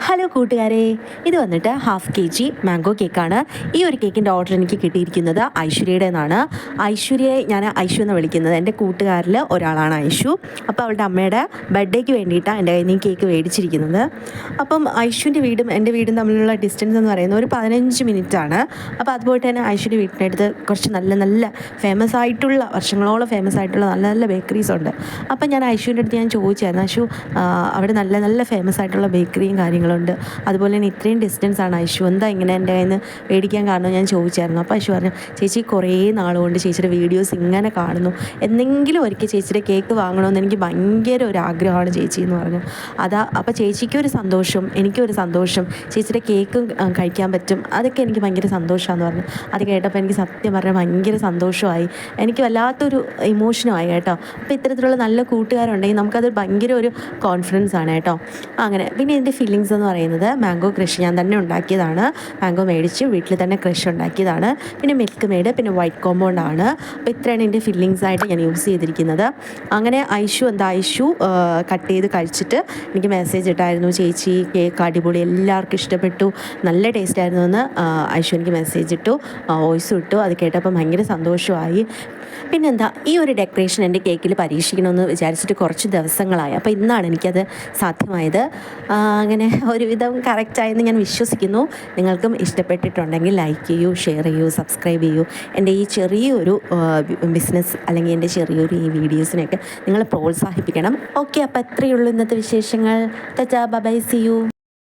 Hello കൂട്ടുകാരെ, ഇത് വന്നിട്ട് ഹാഫ് KG മാംഗോ കേക്കാണ്. ഈ ഒരു കേക്കിൻ്റെ ഓർഡർ എനിക്ക് കിട്ടിയിരിക്കുന്നത് ഐശ്വര്യയുടെ നിന്നാണ്. ഐശ്വര്യയെ ഞാൻ ഐശു എന്ന് വിളിക്കുന്നത്. എൻ്റെ കൂട്ടുകാരിൽ ഒരാളാണ് ഐശു. അപ്പോൾ അവളുടെ അമ്മയുടെ ബർത്ത്ഡേക്ക് വേണ്ടിയിട്ടാണ് എൻ്റെ കയ്യിൽ നിന്ന് ഈ കേക്ക് മേടിച്ചിരിക്കുന്നത്. അപ്പം ഐശുവിൻ്റെ വീടും എൻ്റെ വീടും തമ്മിലുള്ള ഡിസ്റ്റൻസ് എന്ന് പറയുന്നത് ഒരു 15 മിനിറ്റാണ്. അപ്പോൾ അതുപോലെ തന്നെ ഐശ്വര്യ വീട്ടിൻ്റെ അടുത്ത് കുറച്ച് നല്ല നല്ല ഫേമസ് ആയിട്ടുള്ള വർഷങ്ങളോളം ഫേമസ് ആയിട്ടുള്ള നല്ല നല്ല ബേക്കറീസ് ഉണ്ട്. അപ്പം ഞാൻ ഐശുവിൻ്റെ അടുത്ത് ചോദിച്ചായിരുന്നു, ഐശു അവിടെ നല്ല നല്ല ഫേമസ് ആയിട്ടുള്ള ബേക്കറിയും കാര്യങ്ങളുണ്ട്, അതുപോലെ തന്നെ ഇത്രയും ഡിസ്റ്റൻസ് ആണ് ഐശു, എന്താ ഇങ്ങനെ എൻ്റെ കയ്യിൽ നിന്ന് മേടിക്കാൻ കാരണം ഞാൻ ചോദിച്ചായിരുന്നു. അപ്പോൾ ഐശു പറഞ്ഞു, ചേച്ചി കുറേ നാളുകൊണ്ട് ചേച്ചിയുടെ വീഡിയോസ് ഇങ്ങനെ കാണുന്നു, എന്തെങ്കിലും ഒരിക്കൽ ചേച്ചിയുടെ കേക്ക് വാങ്ങണമെന്ന് എനിക്ക് ഭയങ്കര ഒരു ആഗ്രഹമാണ് ചേച്ചി എന്ന് പറഞ്ഞു. അപ്പോൾ ചേച്ചിക്കൊരു സന്തോഷം, എനിക്കൊരു സന്തോഷം, ചേച്ചിയുടെ കേക്കും കഴിക്കാൻ പറ്റും, അതൊക്കെ എനിക്ക് ഭയങ്കര സന്തോഷമാണെന്ന് പറഞ്ഞു. അത് കേട്ടപ്പോൾ എനിക്ക് സത്യം പറഞ്ഞാൽ ഭയങ്കര സന്തോഷമായി, എനിക്ക് വല്ലാത്തൊരു ഇമോഷനുമായി കേട്ടോ. അപ്പോൾ ഇത്തരത്തിലുള്ള നല്ല കൂട്ടുകാരുണ്ടെങ്കിൽ നമുക്കത് ഭയങ്കര ഒരു കോൺഫിഡൻസ് ആണ് കേട്ടോ. അങ്ങനെ പിന്നെ ഇതിൻ്റെ ഫില്ലിങ്സ് എന്ന് പറയുന്നത് മാംഗോ ക്രഷ് ഞാൻ തന്നെ ഉണ്ടാക്കിയതാണ്. മാംഗോ മേടിച്ച് വീട്ടിൽ തന്നെ ക്രഷ് ഉണ്ടാക്കിയതാണ്. പിന്നെ മിൽക്ക് മെയ്ഡ്, പിന്നെ വൈറ്റ് കോമ്പൗണ്ട് ആണ്. അപ്പോൾ ഇത്രയാണ് എൻ്റെ ഫില്ലിങ്സ് ആയിട്ട് ഞാൻ യൂസ് ചെയ്തിരിക്കുന്നത്. അങ്ങനെ ഐശു കട്ട് ചെയ്ത് കഴിച്ചിട്ട് എനിക്ക് മെസ്സേജ് ഇട്ടായിരുന്നു, ചേച്ചി കേക്ക് അടിപൊളി, എല്ലാവർക്കും ഇഷ്ടപ്പെട്ടു, നല്ല ടേസ്റ്റ് ആയിരുന്നു എന്ന് ഐശു എനിക്ക് മെസ്സേജ് ഇട്ടു, വോയിസ് ഇട്ടു. അത് കേട്ടപ്പോൾ ഭയങ്കര സന്തോഷമായി. പിന്നെന്താ, ഈ ഒരു ഡെക്കറേഷൻ എൻ്റെ കേക്കിൽ പരീക്ഷിക്കണമെന്ന് വിചാരിച്ചിട്ട് കുറച്ച് ദിവസങ്ങളായി. അപ്പോൾ ഇന്നാണ് എനിക്കത് സാധ്യമായത്. അങ്ങനെ ഒരുവിധം കറക്റ്റായെന്ന് ഞാൻ വിശ്വസിക്കുന്നു. നിങ്ങൾക്കും ഇഷ്ടപ്പെട്ടിട്ടുണ്ടെങ്കിൽ ലൈക്ക് ചെയ്യൂ, ഷെയർ ചെയ്യൂ, സബ്സ്ക്രൈബ് ചെയ്യൂ. എൻ്റെ ഈ ചെറിയൊരു ബിസിനസ് അല്ലെങ്കിൽ എൻ്റെ ചെറിയൊരു ഈ വീഡിയോസിനെയൊക്കെ നിങ്ങൾ പ്രോത്സാഹിപ്പിക്കണം. ഓക്കെ, അപ്പോൾ അത്രയേ ഉള്ളൂ ഇന്നത്തെ വിശേഷങ്ങൾ. Tata, bye, see U.